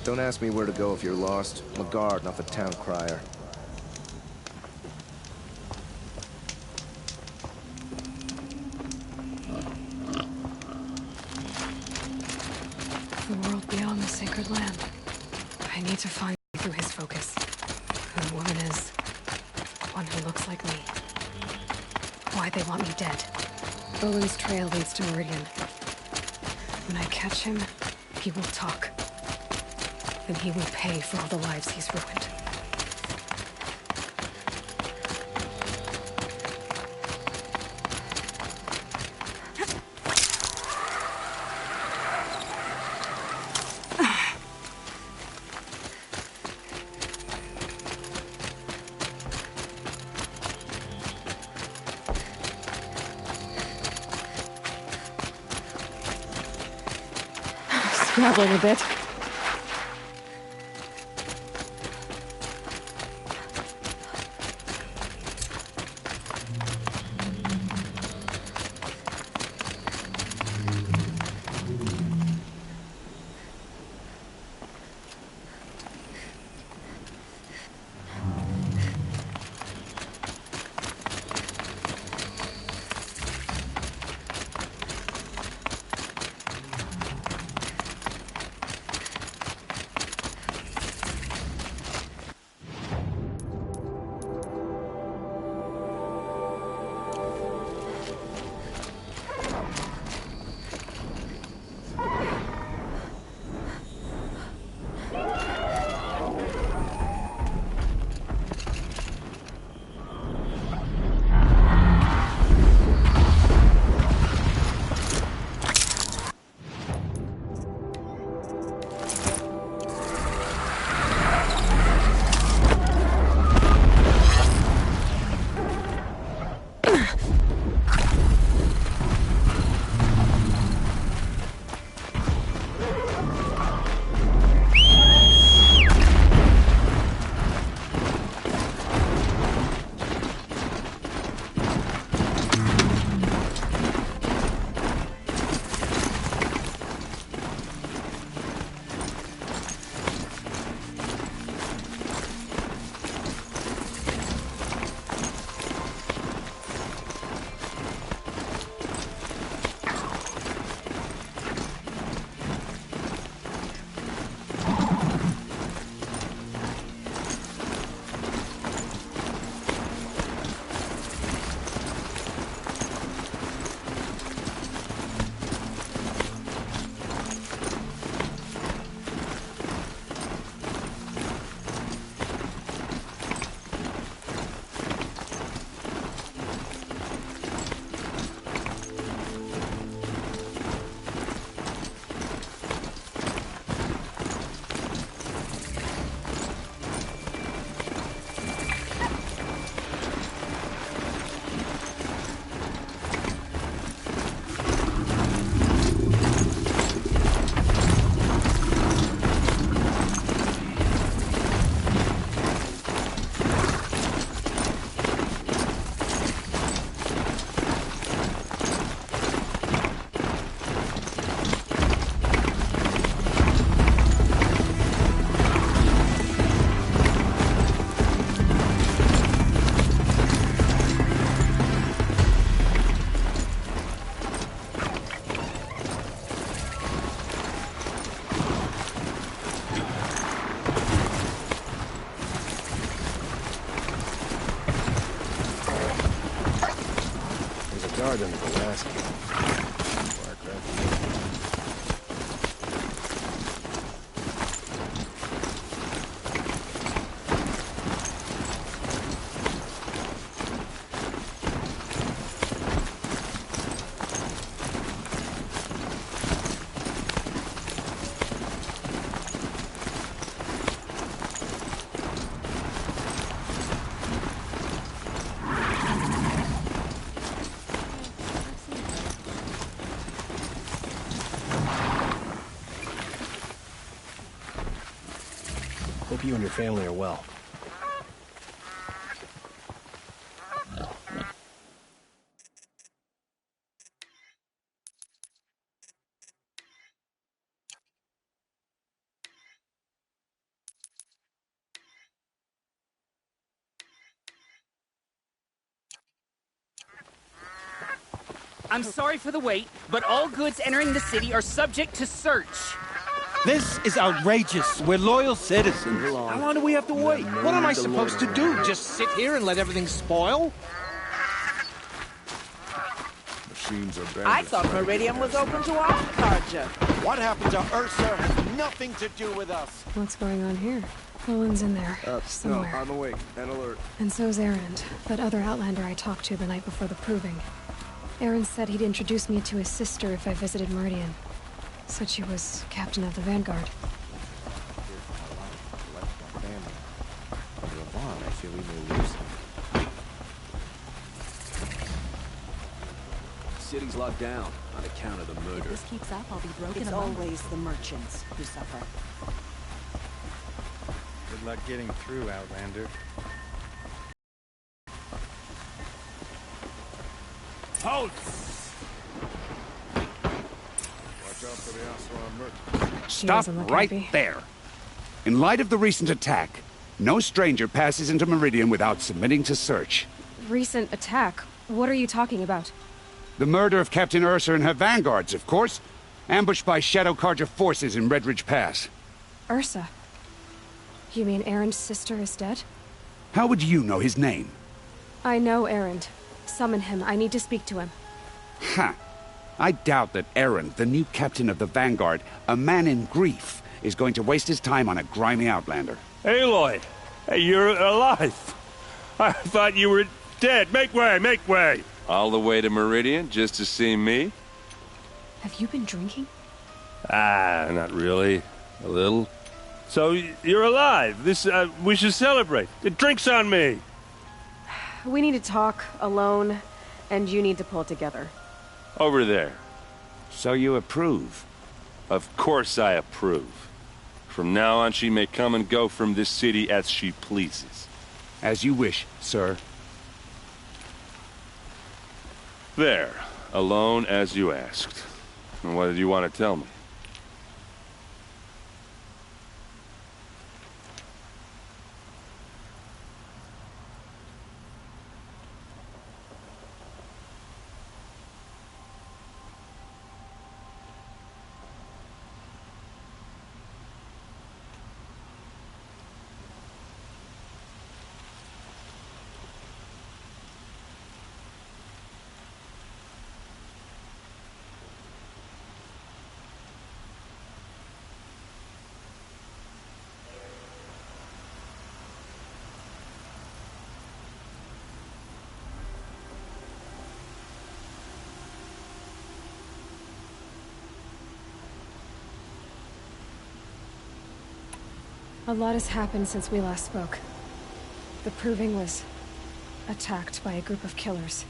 Don't ask me where to go if you're lost. I'm a guard, not the town crier. The world beyond the sacred land. I need to find through his focus. Who the woman is. One who looks like me. Why they want me dead. Owen's trail leads to Meridian. When I catch him, he will talk. And he will pay for all the lives he's ruined. Scrabbling a bit. Than the last game. Hope you and your family are well. I'm sorry for the wait, but all goods entering the city are subject to search. This is outrageous. We're loyal citizens. How long do we have to wait? What am I supposed to do? Just sit here and let everything spoil? Machines are bad. I thought Meridian was open to all Carja. What happened to Ursa has nothing to do with us. What's going on here? Owen's in there, somewhere. No, I'm awake and alert. And so's Erend, that other Outlander I talked to the night before the proving. Erend said he'd introduce me to his sister if I visited Meridian. Said she was captain of the Vanguard. I feel we may lose him. City's locked down on account of the murder. If this keeps up, I'll be broken It's among. always the merchants who suffer. Good luck getting through, Outlander. Halt! Watch out for the Aswan merchants. She Stop doesn't look right happy. there. In light of the recent attack, no stranger passes into Meridian without submitting to search. Recent attack? What are you talking about? The murder of Captain Ursa and her vanguards, of course. Ambushed by Shadow Carja forces in Redridge Pass. Ursa? You mean Erend's sister is dead? How would you know his name? I know Erend. Summon him. I need to speak to him. Ha! I doubt that Erend, the new captain of the Vanguard, a man in grief, is going to waste his time on a grimy Outlander. Aloy! Hey, you're alive! I thought you were dead. Make way, make way! All the way to Meridian just to see me? Have you been drinking? Ah, not really. A little. So, you're alive. We should celebrate. The drink's on me! We need to talk, alone, and you need to pull it together. Over there. So you approve? Of course I approve. From now on, she may come and go from this city as she pleases. As you wish, sir. There. Alone as you asked. And what did you want to tell me? A lot has happened since we last spoke. The Proving was attacked by a group of killers.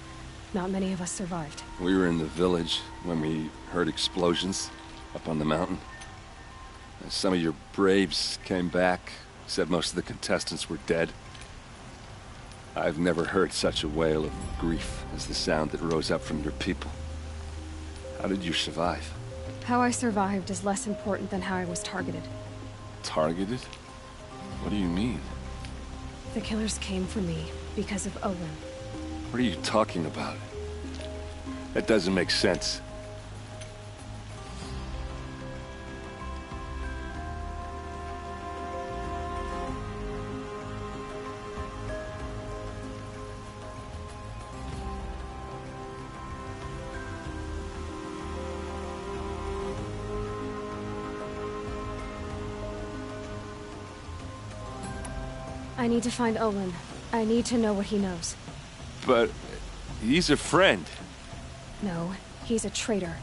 Not many of us survived. We were in the village when we heard explosions up on the mountain. And some of your braves came back, said most of the contestants were dead. I've never heard such a wail of grief as the sound that rose up from your people. How did you survive? How I survived is less important than how I was targeted. Targeted? What do you mean? The killers came for me because of Owen. What are you talking about? That doesn't make sense. I need to find Olin. I need to know what he knows. But he's a friend. No, he's a traitor.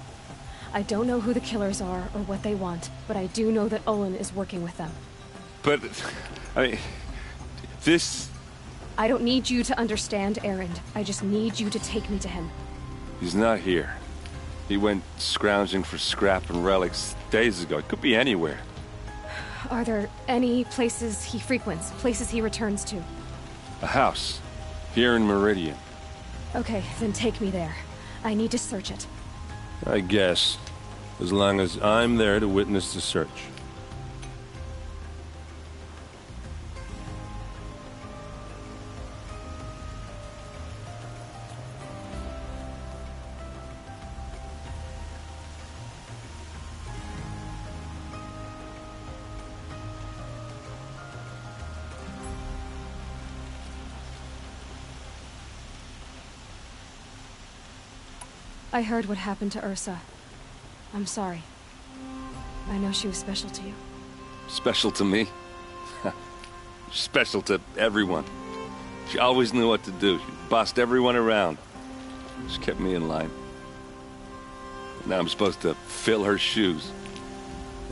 I don't know who the killers are or what they want, but I do know that Olin is working with them. But, I mean, this... I don't need you to understand Erend. I just need you to take me to him. He's not here. He went scrounging for scrap and relics days ago. It could be anywhere. Are there any places he frequents, places he returns to? A house. Here in Meridian. Okay, then take me there. I need to search it. I guess. As long as I'm there to witness the search. I heard what happened to Ursa. I'm sorry. I know she was special to you. Special to me? Special to everyone. She always knew what to do. She bossed everyone around. She kept me in line. Now I'm supposed to fill her shoes.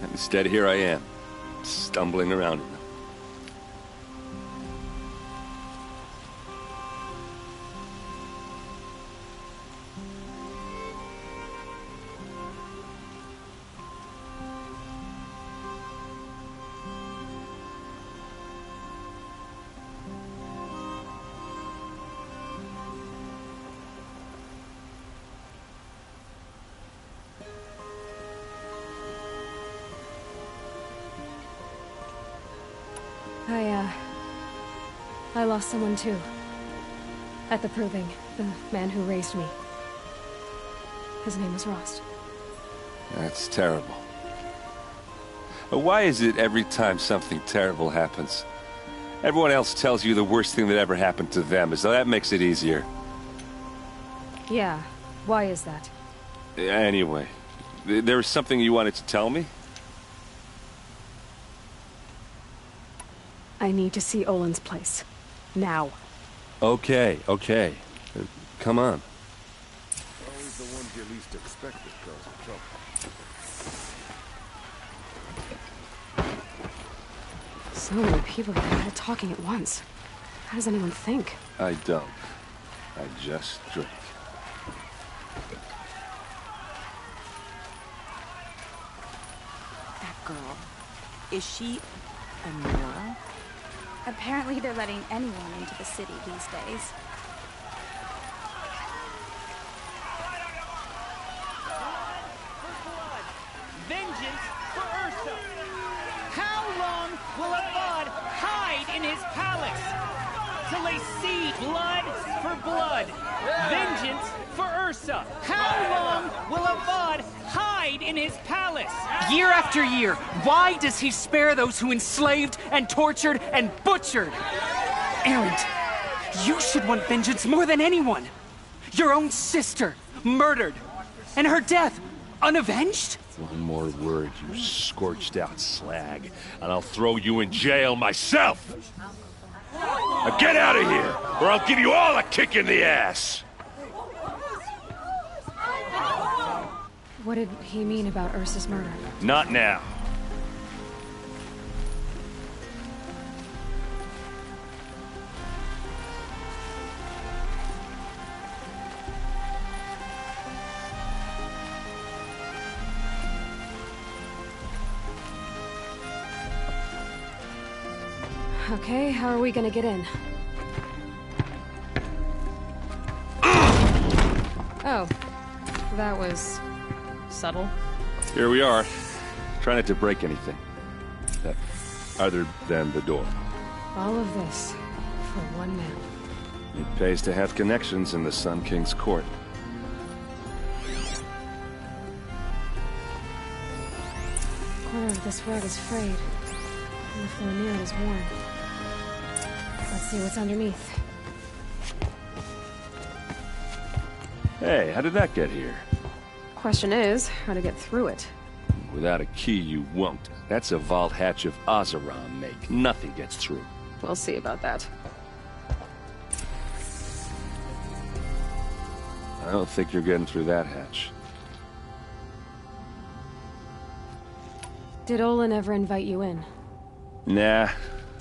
And instead, here I am, stumbling around in them. I lost someone too. At the Proving, the man who raised me. His name was Rost. That's terrible. But why is it every time something terrible happens, everyone else tells you the worst thing that ever happened to them, as though that makes it easier? Yeah, why is that? Anyway, there was something you wanted to tell me? I need to see Olin's place. Now. Okay. Come on. Always the ones you least expect that cause trouble. So many people that are all talking at once. How does anyone think? I don't. I just drink. That girl. Is she a Nora? Apparently they're letting anyone into the city these days. Vengeance for Ursa! How long will Avad hide in his palace? Till they see blood for blood. Vengeance for Ursa! How long will Avad hide in his palace? Year after year, why does he spare those who enslaved and tortured and butchered? Erend, you should want vengeance more than anyone. Your own sister, murdered, and her death, unavenged? One more word, you scorched out slag, and I'll throw you in jail myself! Now get out of here, or I'll give you all a kick in the ass! What did he mean about Ursa's murder? Not now. Okay, how are we gonna get in? Oh, that was subtle. Here we are. Try not to break anything. Other than the door. All of this for one man. It pays to have connections in the Sun King's court. The corner of this rug is frayed, and the floor near it is worn. Let's see what's underneath. Hey, how did that get here? Question is, how to get through it. Without a key, you won't. That's a vault hatch of Oseram make. Nothing gets through. We'll see about that. I don't think you're getting through that hatch. Did Olin ever invite you in? Nah.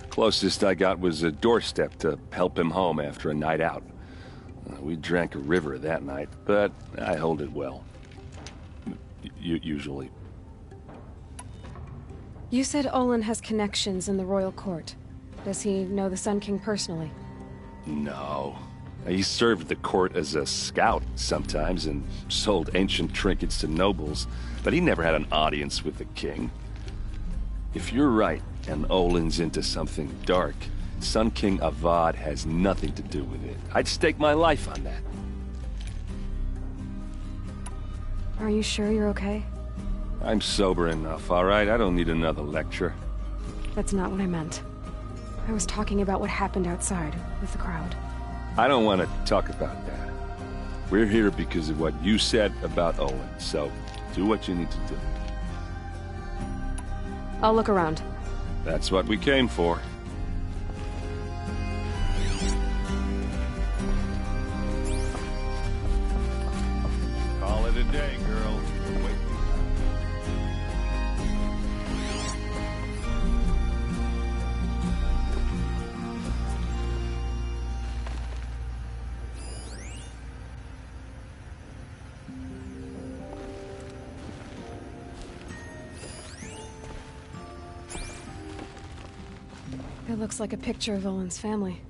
Closest I got was a doorstep to help him home after a night out. We drank a river that night, but I hold it well. Usually. You said Olin has connections in the royal court. Does he know the Sun King personally? No. He served the court as a scout sometimes and sold ancient trinkets to nobles, but he never had an audience with the king. If you're right, and Olin's into something dark, Sun King Avad has nothing to do with it. I'd stake my life on that. Are you sure you're okay? I'm sober enough, all right? I don't need another lecture. That's not what I meant. I was talking about what happened outside with the crowd. I don't want to talk about that. We're here because of what you said about Owen, so do what you need to do. I'll look around. That's what we came for. Call it a day, girl. Wait. It looks like a picture of Owen's family.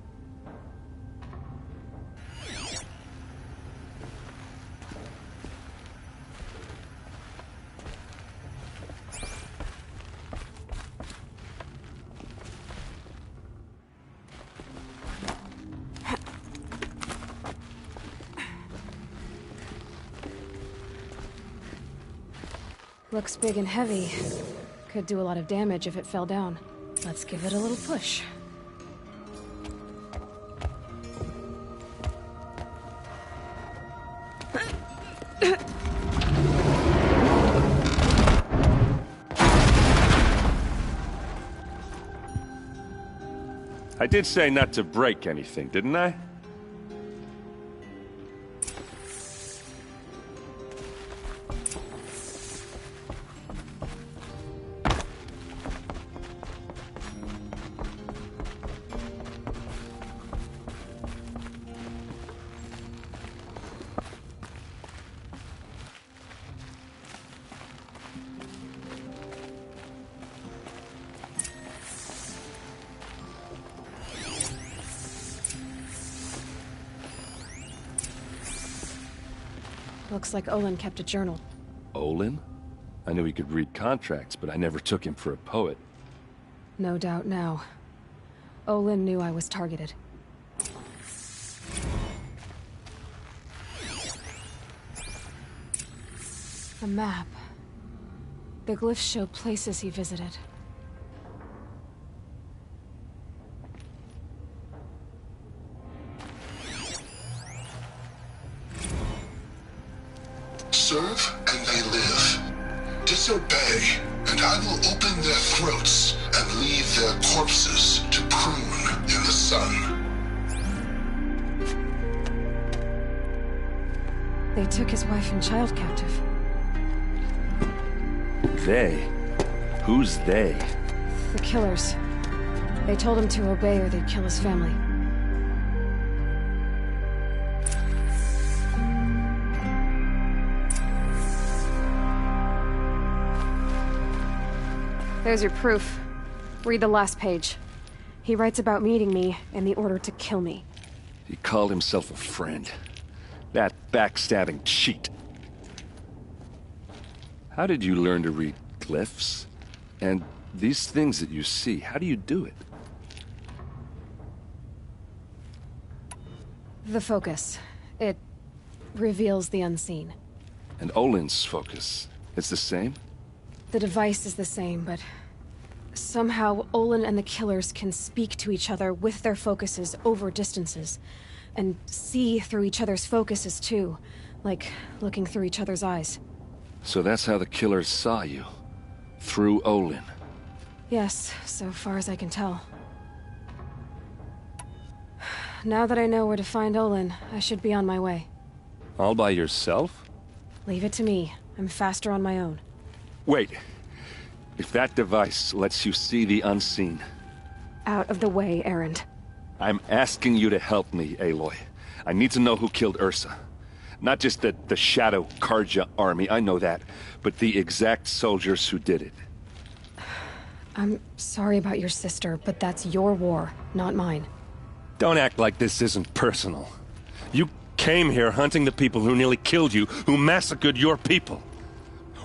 Looks big and heavy. Could do a lot of damage if it fell down. Let's give it a little push. I did say not to break anything, didn't I? Looks like Olin kept a journal. Olin? I knew he could read contracts, but I never took him for a poet. No doubt now. Olin knew I was targeted. A map. The glyphs show places he visited. Serve and they live. Disobey, and I will open their throats and leave their corpses to prune in the sun. They took his wife and child captive. They? Who's they? The killers. They told him to obey or they'd kill his family. There's your proof. Read the last page. He writes about meeting me and the order to kill me. He called himself a friend. That backstabbing cheat. How did you learn to read glyphs? And these things that you see, how do you do it? The focus. It reveals the unseen. And Olin's focus, it's the same? The device is the same, but somehow Olin and the killers can speak to each other with their focuses over distances, and see through each other's focuses too, like looking through each other's eyes. So that's how the killers saw you? Through Olin? Yes, so far as I can tell. Now that I know where to find Olin, I should be on my way. All by yourself? Leave it to me. I'm faster on my own. Wait. If that device lets you see the unseen... Out of the way, Erend. I'm asking you to help me, Aloy. I need to know who killed Ursa. Not just the Shadow Karja army, I know that, but the exact soldiers who did it. I'm sorry about your sister, but that's your war, not mine. Don't act like this isn't personal. You came here hunting the people who nearly killed you, who massacred your people.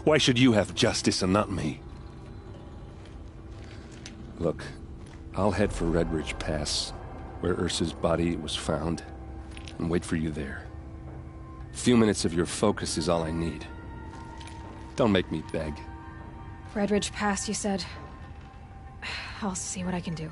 Why should you have justice and not me? Look, I'll head for Redridge Pass, where Ursa's body was found, and wait for you there. A few minutes of your focus is all I need. Don't make me beg. Redridge Pass, you said? I'll see what I can do.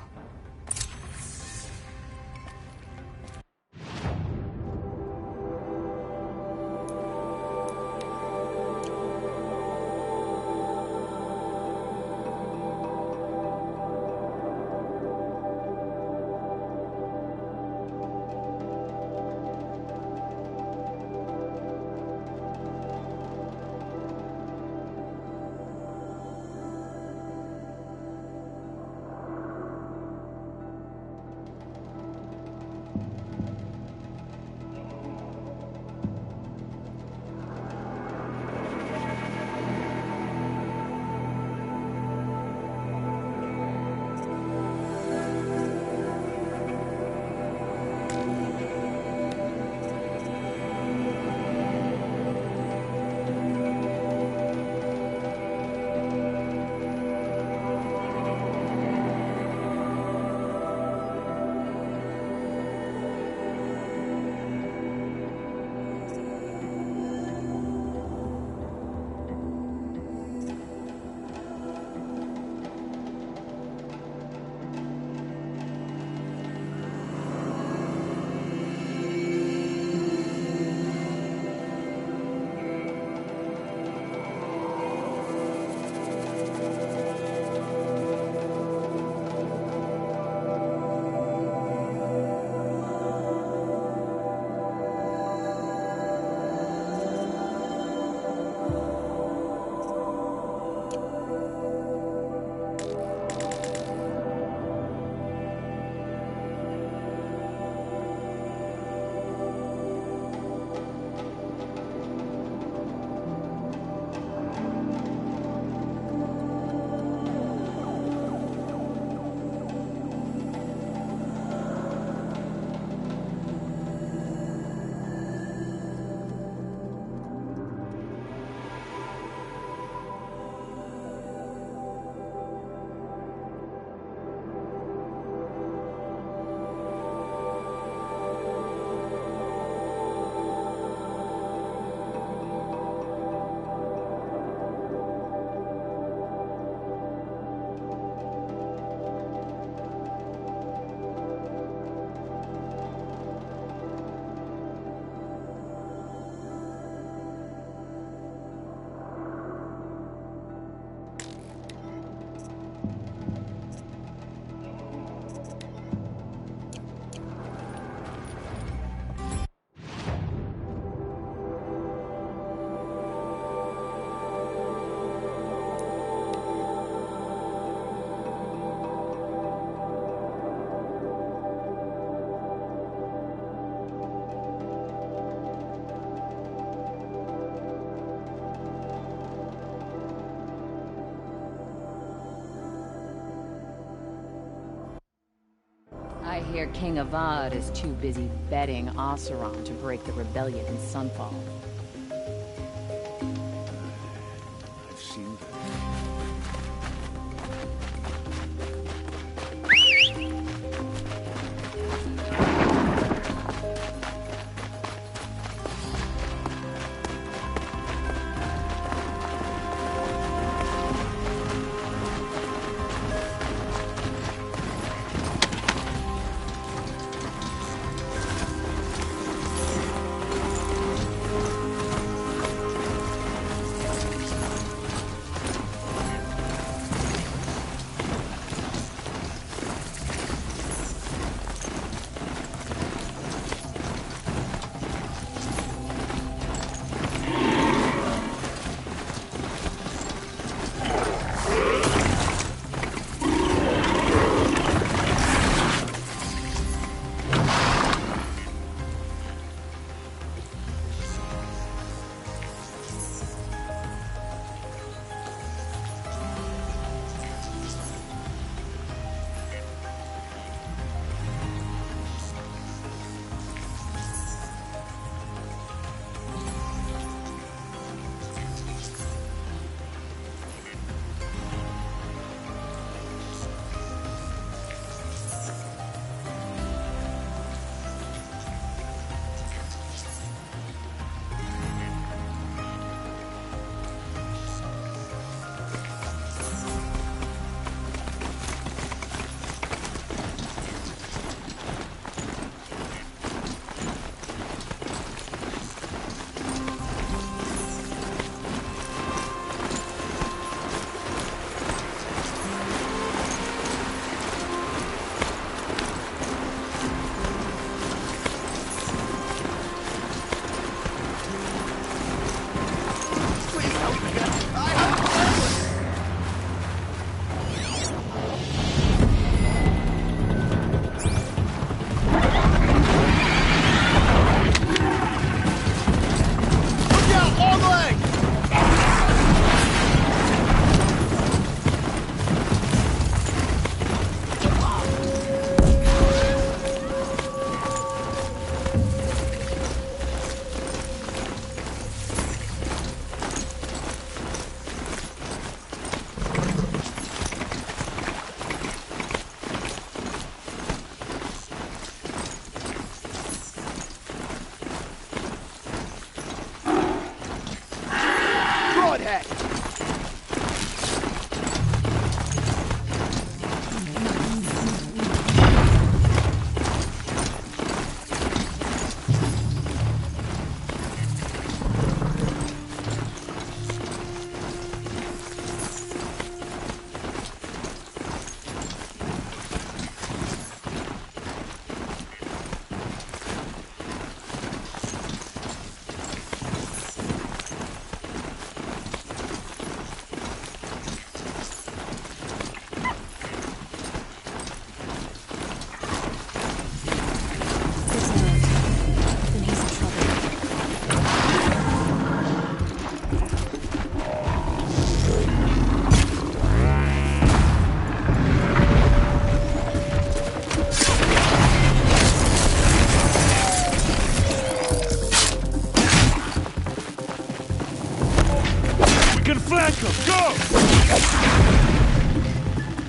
hear King Avad is too busy betting Oseram to break the rebellion in Sunfall. I've seen that.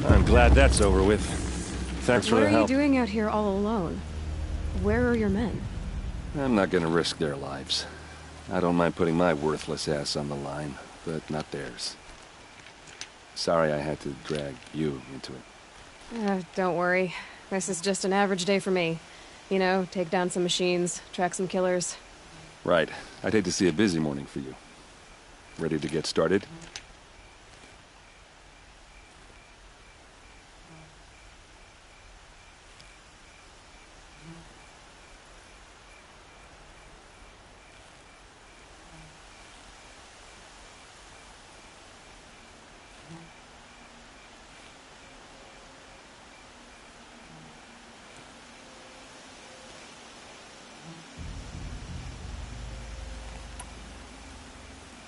I'm glad that's over with. Thanks for the help. What are you doing out here all alone? Where are your men? I'm not gonna risk their lives. I don't mind putting my worthless ass on the line, but not theirs. Sorry I had to drag you into it. Don't worry. This is just an average day for me. You know, take down some machines, track some killers. Right. I'd hate to see a busy morning for you. Ready to get started?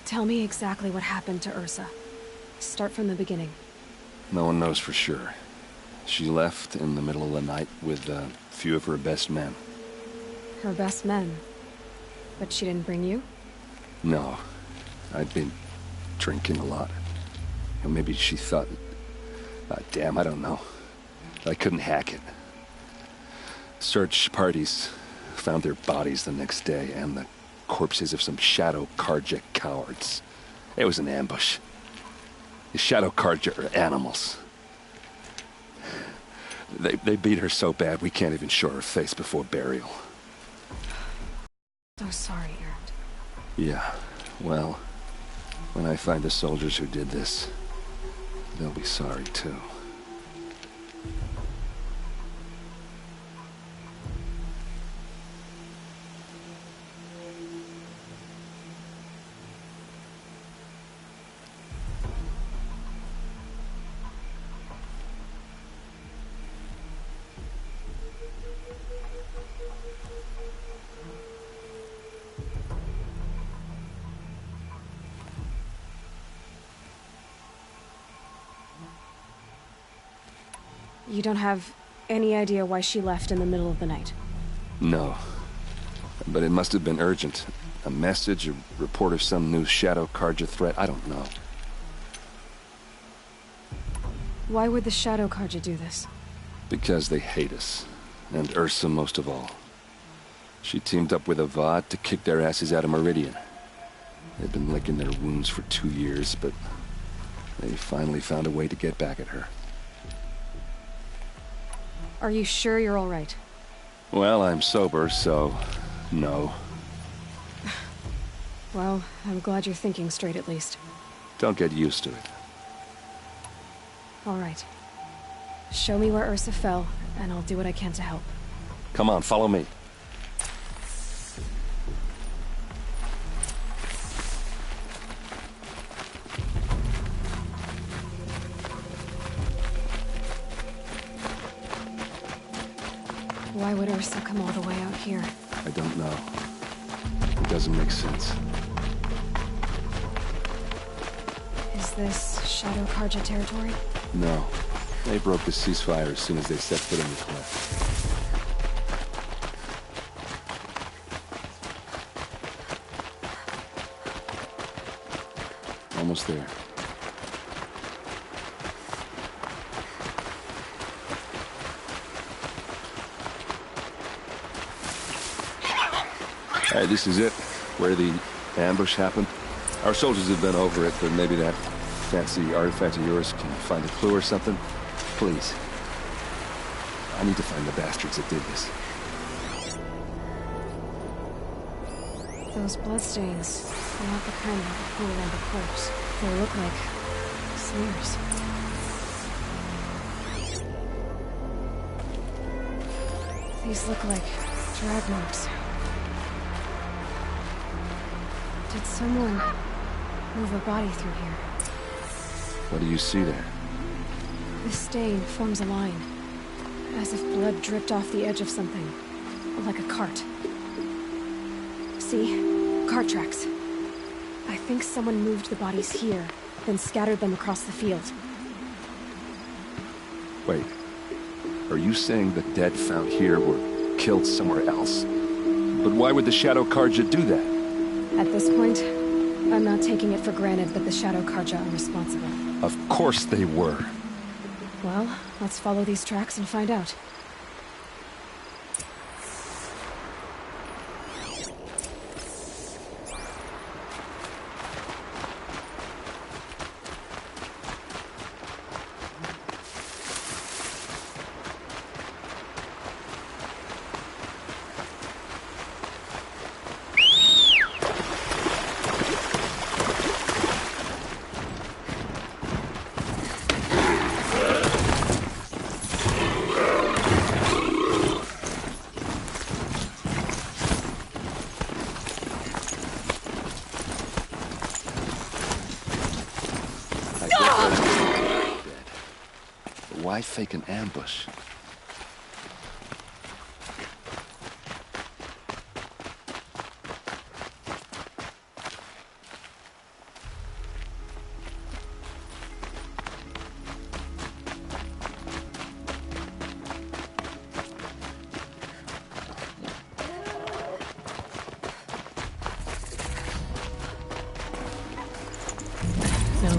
Tell me exactly what happened to Ursa. Start from the beginning. No one knows for sure. She left in the middle of the night with a few of her best men. Her best men? But she didn't bring you? No. I'd been drinking a lot. Or maybe she thought... damn, I don't know. I couldn't hack it. Search parties found their bodies the next day, and the corpses of some Shadow Karja cowards. It was an ambush. The Shadow Karja are animals. They beat her so bad we can't even show her face before burial. So sorry, Erend. Yeah, well, when I find the soldiers who did this, they'll be sorry too. You don't have any idea why she left in the middle of the night? No. But it must have been urgent. A message, a report of some new Shadow Karja threat, I don't know. Why would the Shadow Karja do this? Because they hate us. And Ursa most of all. She teamed up with Avad to kick their asses out of Meridian. They've been licking their wounds for 2 years, but they finally found a way to get back at her. Are you sure you're all right? Well, I'm sober, so... no. Well, I'm glad you're thinking straight at least. Don't get used to it. All right. Show me where Ursa fell, and I'll do what I can to help. Come on, follow me. Why would Ursa come all the way out here? I don't know. It doesn't make sense. Is this Shadow Karja territory? No. They broke the ceasefire as soon as they set foot in the cliff. Almost there. Hey, this is it, where the ambush happened. Our soldiers have been over it, but maybe that fancy artifact of yours can find a clue or something. Please. I need to find the bastards that did this. Those bloodstains are not the kind that would pool around a corpse. They look like smears. These look like drag marks. Did someone move a body through here? What do you see there? This stain forms a line, as if blood dripped off the edge of something, like a cart. See? Cart tracks. I think someone moved the bodies here, then scattered them across the field. Wait. Are you saying the dead found here were killed somewhere else? But why would the Shadow Karja do that? At this point, I'm not taking it for granted that the Shadow Karja are responsible. Of course they were. Well, let's follow these tracks and find out. Why fake an ambush?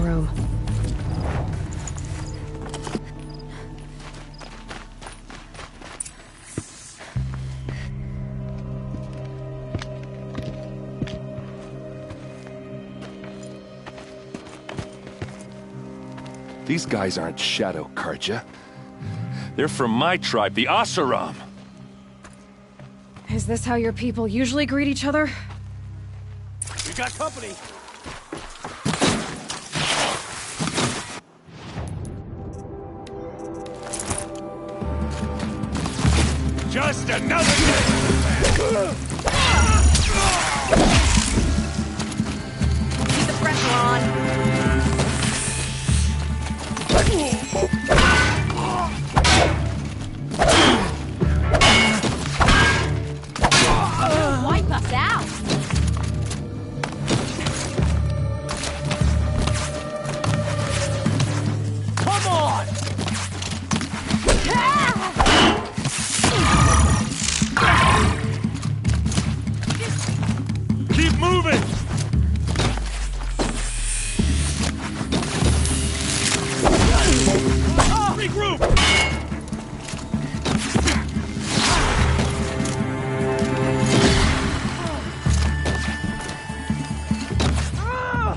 room. These guys aren't Shadow Karja. They're from my tribe, the Oseram. Is this how your people usually greet each other? We got company. Just another day! Keep the pressure on. Wipe us out. Come on! Keep moving! Regroup! Uh-oh.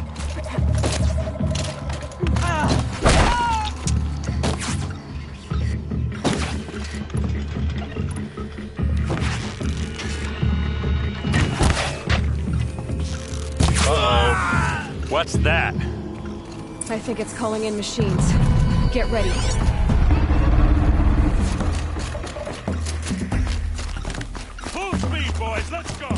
What's that? I think it's calling in machines. Get ready. Full speed, boys, let's go!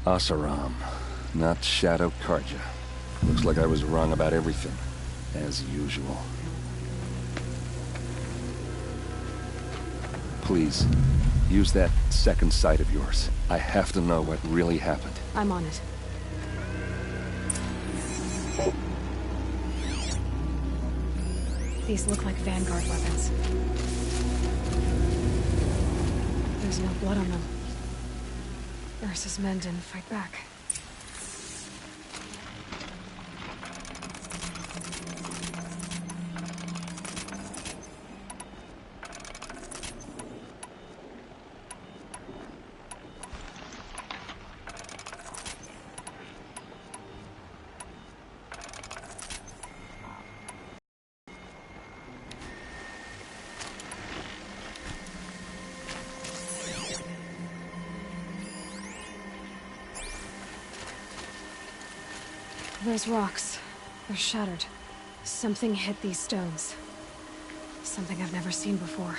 Oseram, not Shadow Karja. Looks like I was wrong about everything, as usual. Please, use that second sight of yours. I have to know what really happened. I'm on it. These look like Vanguard weapons. There's no blood on them. Ursa's men didn't fight back. Those rocks, they're shattered. Something hit these stones. Something I've never seen before.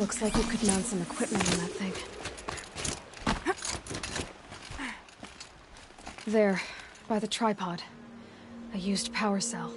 Looks like you could mount some equipment on that thing. There, by the tripod. A used power cell.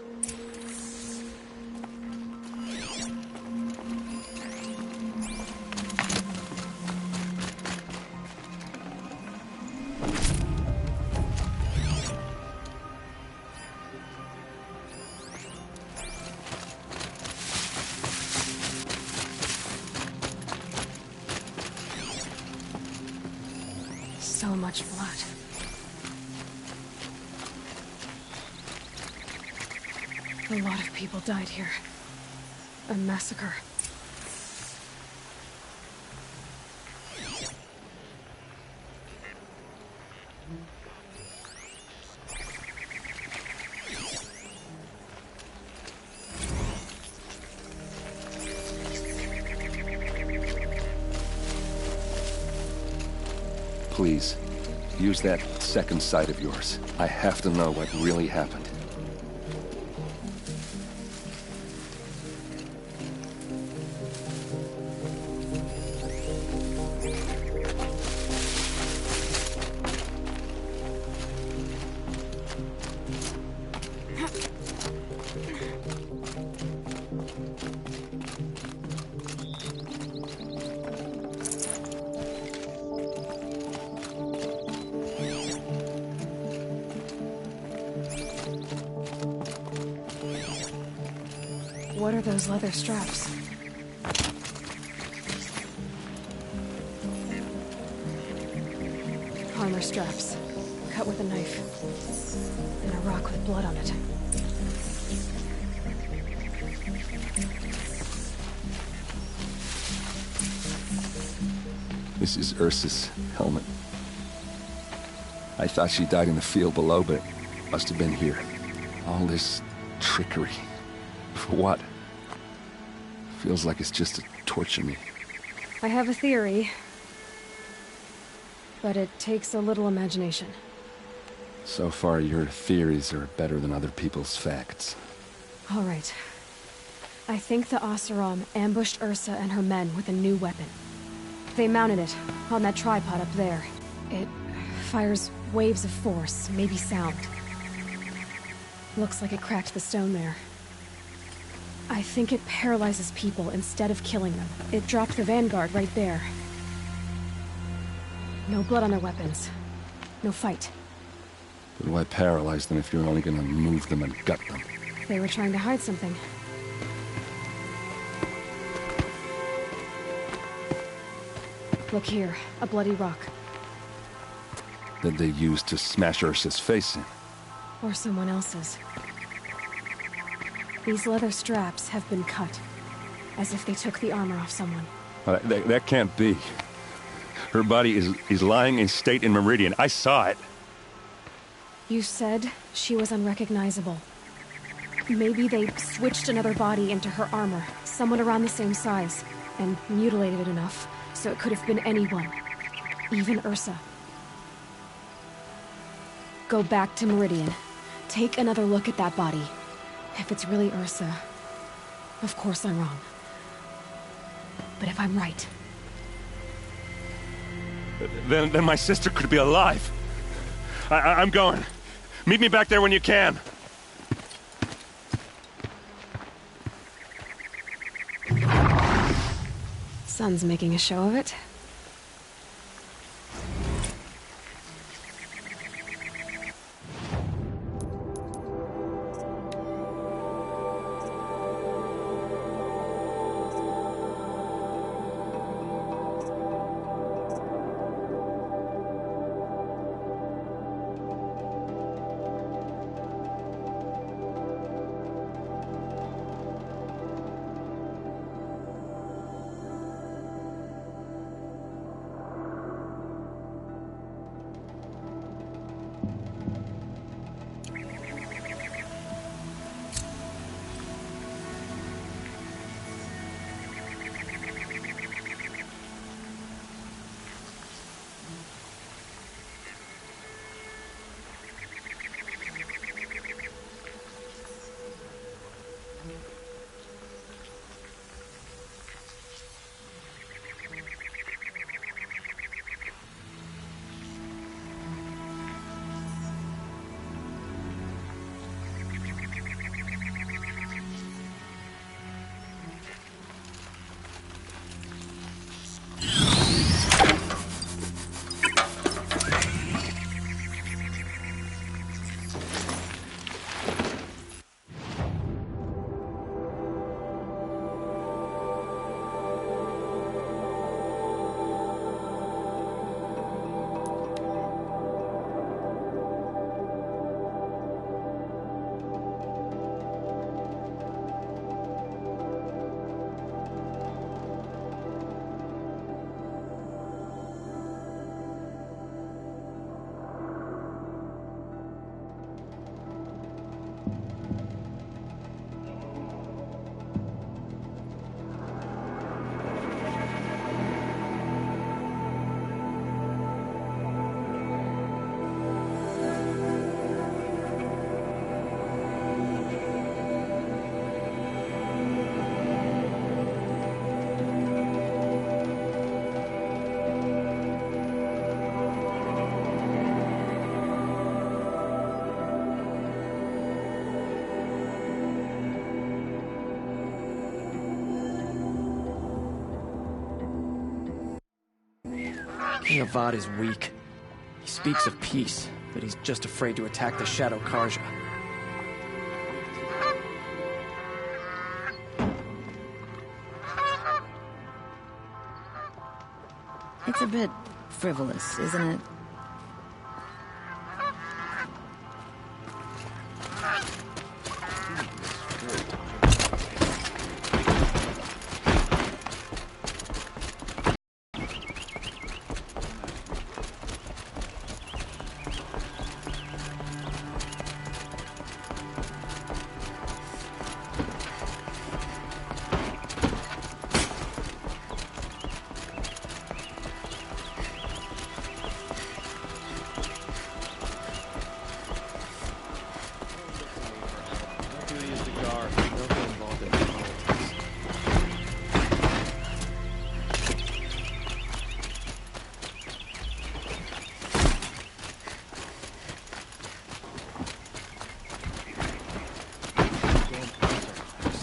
So much blood. A lot of people died here. A massacre. Please, use that second sight of yours. I have to know what really happened. What are those leather straps? Armor straps, cut with a knife, and a rock with blood on it. This is Ursa's helmet. I thought she died in the field below, but it must have been here. All this trickery. For what? Feels like it's just to torture me. I have a theory, but it takes a little imagination. So far, your theories are better than other people's facts. All right. I think the Oseram ambushed Ursa and her men with a new weapon. They mounted it on that tripod up there. It fires waves of force, maybe sound. Looks like it cracked the stone there. I think it paralyzes people instead of killing them. It dropped the Vanguard right there. No blood on their weapons. No fight. But why paralyze them if you're only gonna move them and gut them? They were trying to hide something. Look here, a bloody rock. That they used to smash Ursa's face in. Or someone else's. These leather straps have been cut, as if they took the armor off someone. Well, that can't be. Her body is lying in state in Meridian. I saw it. You said she was unrecognizable. Maybe they switched another body into her armor, someone around the same size, and mutilated it enough, so it could have been anyone. Even Ursa. Go back to Meridian. Take another look at that body. If it's really Ursa, of course I'm wrong. But if I'm right... Then my sister could be alive. I'm going. Meet me back there when you can. Sun's making a show of it. King Avad is weak. He speaks of peace, but he's just afraid to attack the Shadow Karja. It's a bit frivolous, isn't it?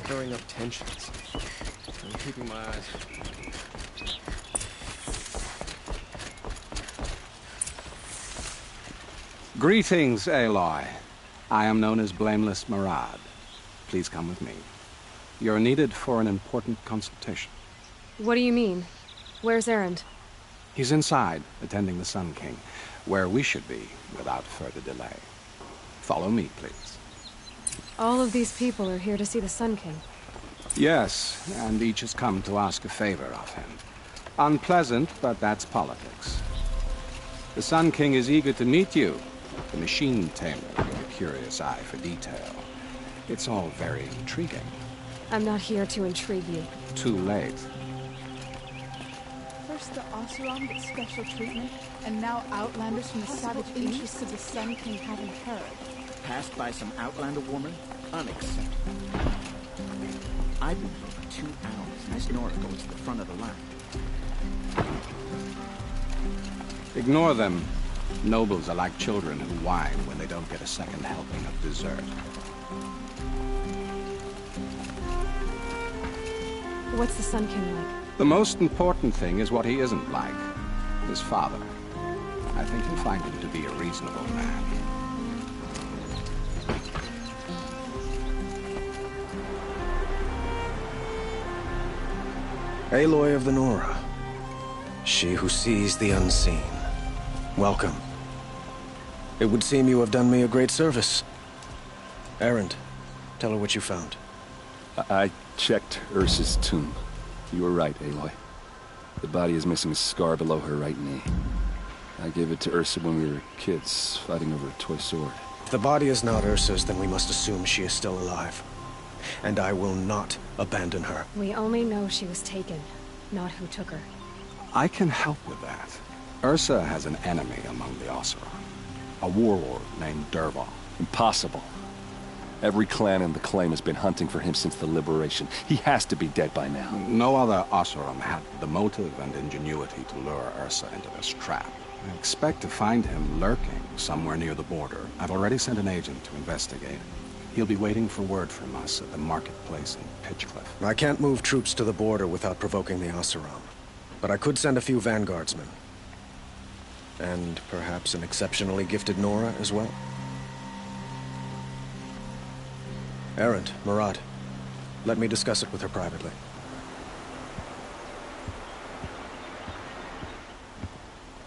Stirring up tensions. I'm keeping my eyes. Greetings, Aloy. I am known as Blameless Murad. Please come with me. You're needed for an important consultation. What do you mean? Where's Erend? He's inside, attending the Sun King, where we should be without further delay. Follow me, please. All of these people are here to see the Sun King. Yes, and each has come to ask a favor of him. Unpleasant, but that's politics. The Sun King is eager to meet you, the machine tamer with a curious eye for detail. It's all very intriguing. I'm not here to intrigue you. Too late. First the Oseram get special treatment, and now Outlanders from the savage interests of the Sun King haven't heard. Passed by some Outlander woman? Unacceptable. I've been here for 2 hours as Nora goes to the front of the line. Ignore them. Nobles are like children who whine when they don't get a second helping of dessert. What's the Sun King like? The most important thing is what he isn't like. His father. I think you'll find him to be a reasonable man. Aloy of the Nora. She who sees the unseen. Welcome. It would seem you have done me a great service. Erend, tell her what you found. I checked Ursa's tomb. You were right, Aloy. The body is missing a scar below her right knee. I gave it to Ursa when we were kids, fighting over a toy sword. If the body is not Ursa's, then we must assume she is still alive. And I will not abandon her. We only know she was taken, not who took her. I can help with that. Ursa has an enemy among the Oseram. A warlord named Dervahl. Impossible. Every clan in the claim has been hunting for him since the liberation. He has to be dead by now. No other Oseram had the motive and ingenuity to lure Ursa into this trap. I expect to find him lurking somewhere near the border. I've already sent an agent to investigate. He'll be waiting for word from us at the marketplace in Pitchcliff. I can't move troops to the border without provoking the Oseram. But I could send a few vanguardsmen. And perhaps an exceptionally gifted Nora as well. Erend, Murad, let me discuss it with her privately.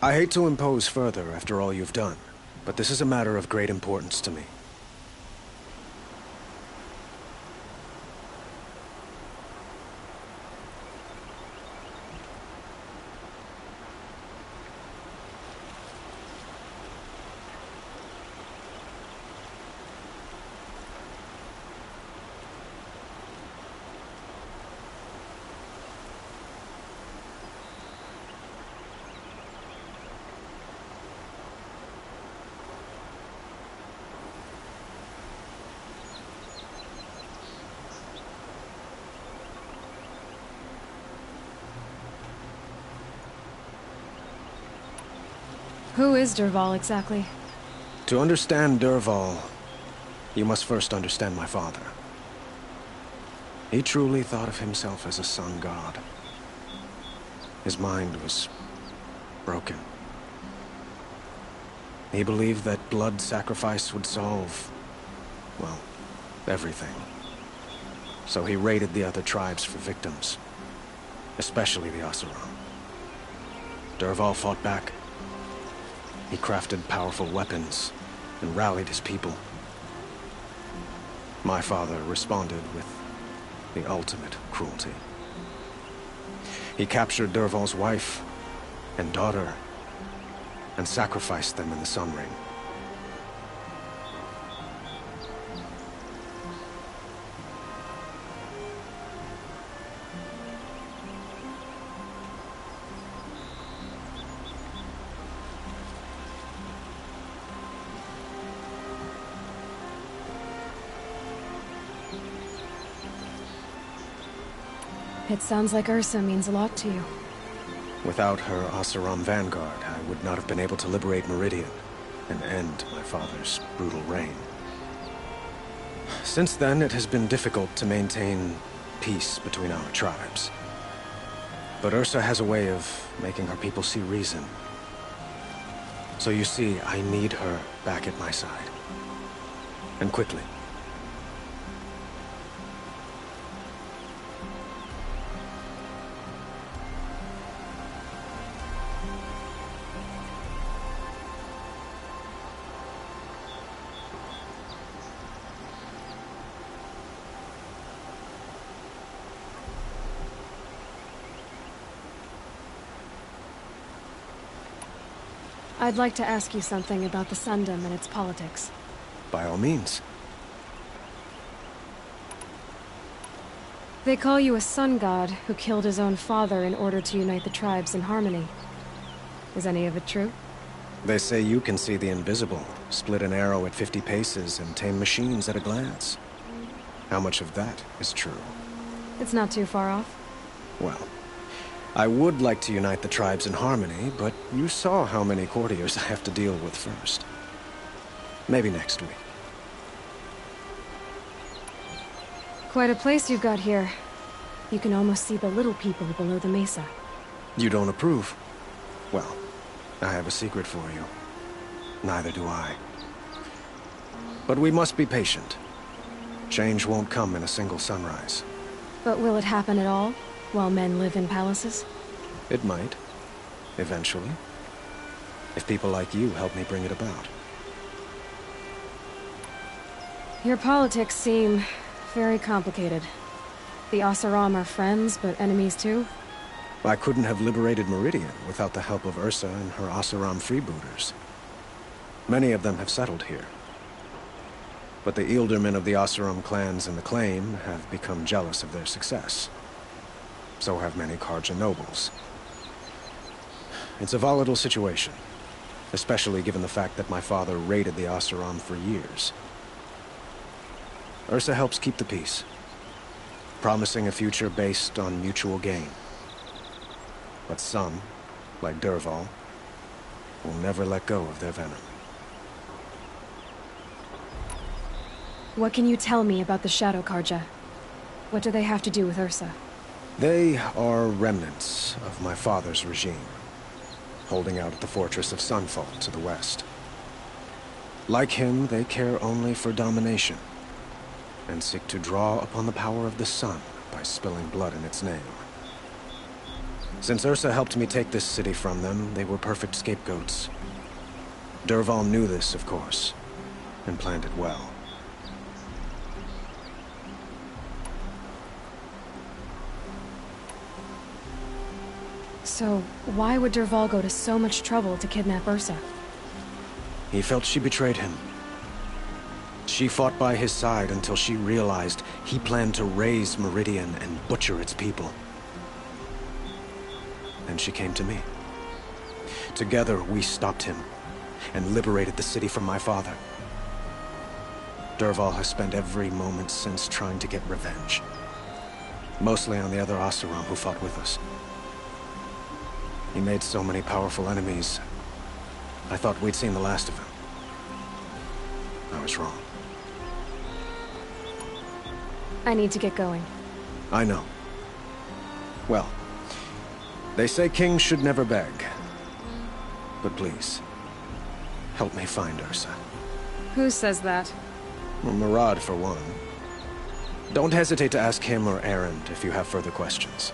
I hate to impose further after all you've done, but this is a matter of great importance to me. Who is Dervahl exactly? To understand Dervahl, you must first understand my father. He truly thought of himself as a sun god. His mind was broken. He believed that blood sacrifice would solve, well, everything. So he raided the other tribes for victims, especially the Oseram. Dervahl fought back. He crafted powerful weapons and rallied his people. My father responded with the ultimate cruelty. He captured Dervahl's wife and daughter and sacrificed them in the Sun Ring. It sounds like Ursa means a lot to you. Without her Oseram vanguard, I would not have been able to liberate Meridian and end my father's brutal reign. Since then, it has been difficult to maintain peace between our tribes. But Ursa has a way of making her people see reason. So you see, I need her back at my side. And quickly. I'd like to ask you something about the Sundom and its politics. By all means. They call you a sun god who killed his own father in order to unite the tribes in harmony. Is any of it true? They say you can see the invisible, split an arrow at 50 paces, and tame machines at a glance. How much of that is true? It's not too far off. Well, I would like to unite the tribes in harmony, but you saw how many courtiers I have to deal with first. Maybe next week. Quite a place you've got here. You can almost see the little people below the mesa. You don't approve? Well, I have a secret for you. Neither do I. But we must be patient. Change won't come in a single sunrise. But will it happen at all, while men live in palaces? It might. Eventually. If people like you help me bring it about. Your politics seem very complicated. The Oseram are friends, but enemies too? I couldn't have liberated Meridian without the help of Ursa and her Oseram freebooters. Many of them have settled here. But the Ealdormen of the Oseram clans in the Claim have become jealous of their success. So have many Karja nobles. It's a volatile situation, especially given the fact that my father raided the Oseram for years. Ursa helps keep the peace, promising a future based on mutual gain. But some, like Dervahl, will never let go of their venom. What can you tell me about the Shadow Karja? What do they have to do with Ursa? They are remnants of my father's regime, holding out at the fortress of Sunfall to the west. Like him, they care only for domination, and seek to draw upon the power of the sun by spilling blood in its name. Since Ursa helped me take this city from them, they were perfect scapegoats. Dervahl knew this, of course, and planned it well. So, why would Dervahl go to so much trouble to kidnap Ursa? He felt she betrayed him. She fought by his side until she realized he planned to raise Meridian and butcher its people. Then she came to me. Together, we stopped him and liberated the city from my father. Dervahl has spent every moment since trying to get revenge. Mostly on the other Oseram who fought with us. He made so many powerful enemies. I thought we'd seen the last of him. I was wrong. I need to get going. I know. Well, they say kings should never beg. But please, help me find Ursa. Who says that? Well, Murad, for one. Don't hesitate to ask him or Erend if you have further questions.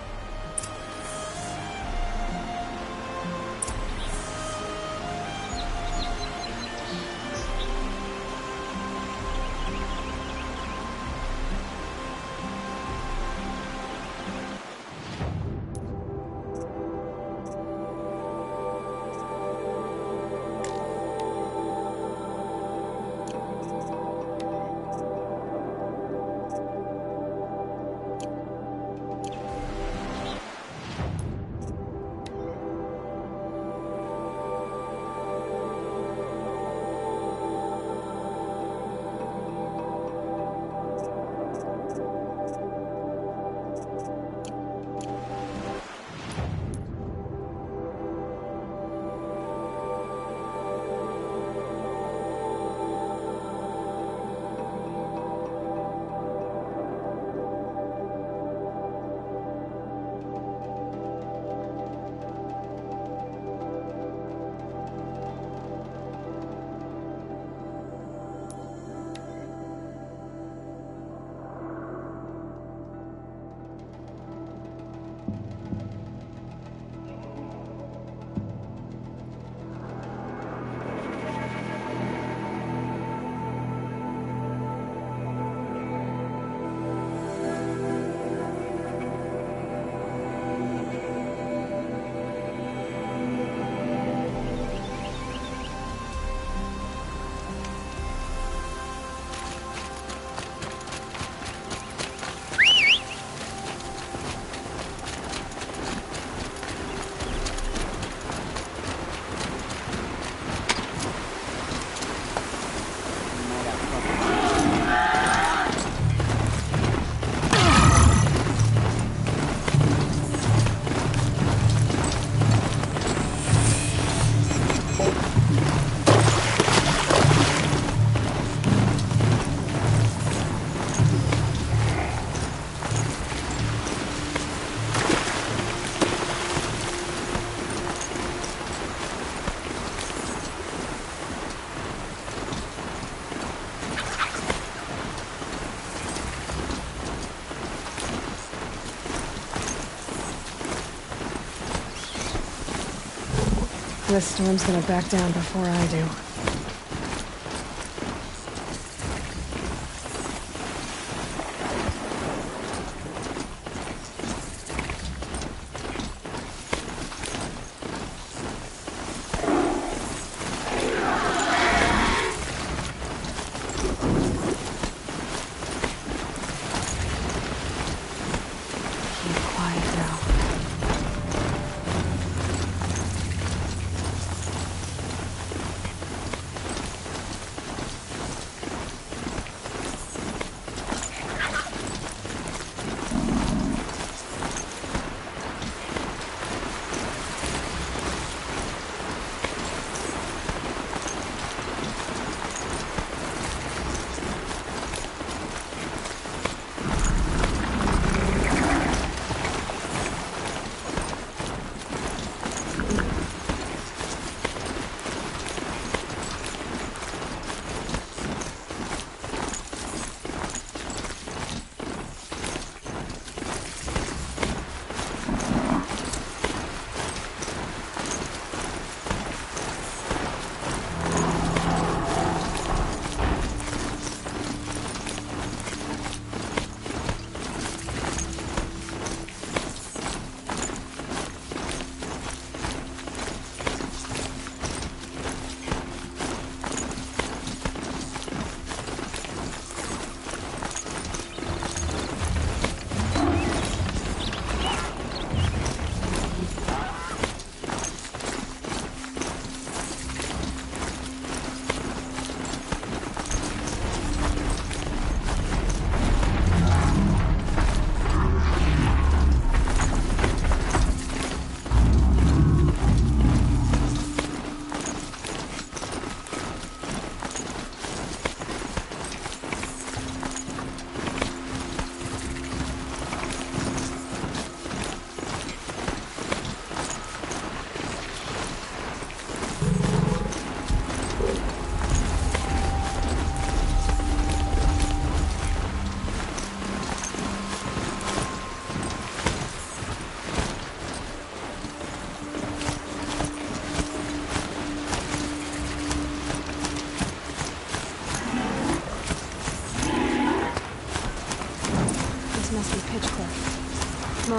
This storm's gonna back down before I do.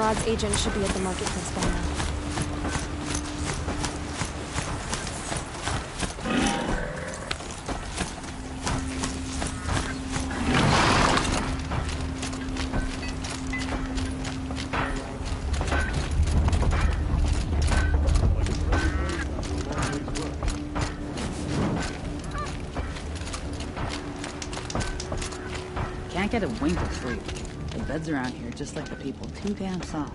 Murad's agent should be at the marketplace by now. Can't get a wink of sleep. The beds around here, just like the people, too damn soft.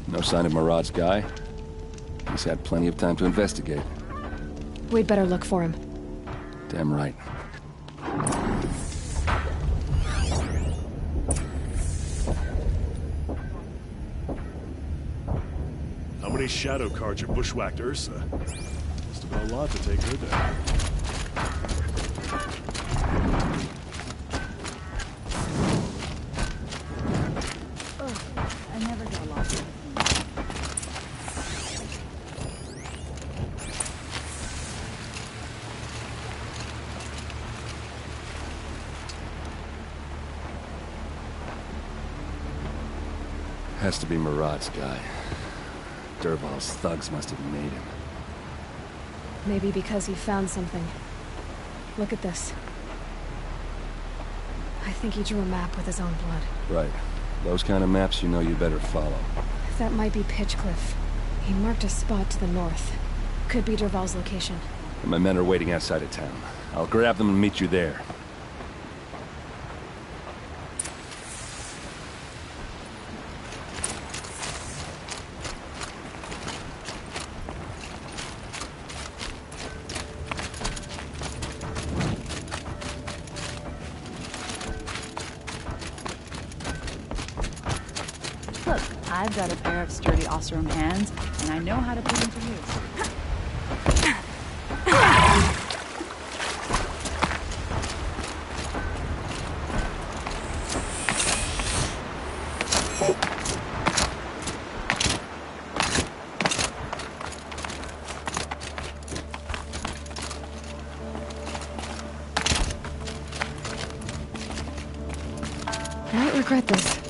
No sign of Murad's guy? He's had plenty of time to investigate. We'd better look for him. Damn right. How many shadow cards are bushwhacked Ursa? Must have been a lot to take her down. I never get lost. Has to be Murad's guy. Dervahl's thugs must have made him. Maybe because he found something. Look at this. I think he drew a map with his own blood. Right. Those kind of maps you know you better follow. That might be Pitchcliff. He marked a spot to the north. Could be Dervahl's location. And my men are waiting outside of town. I'll grab them and meet you there. Look, I've got a pair of sturdy Oseram hands, and I know how to put them to use. I might regret this.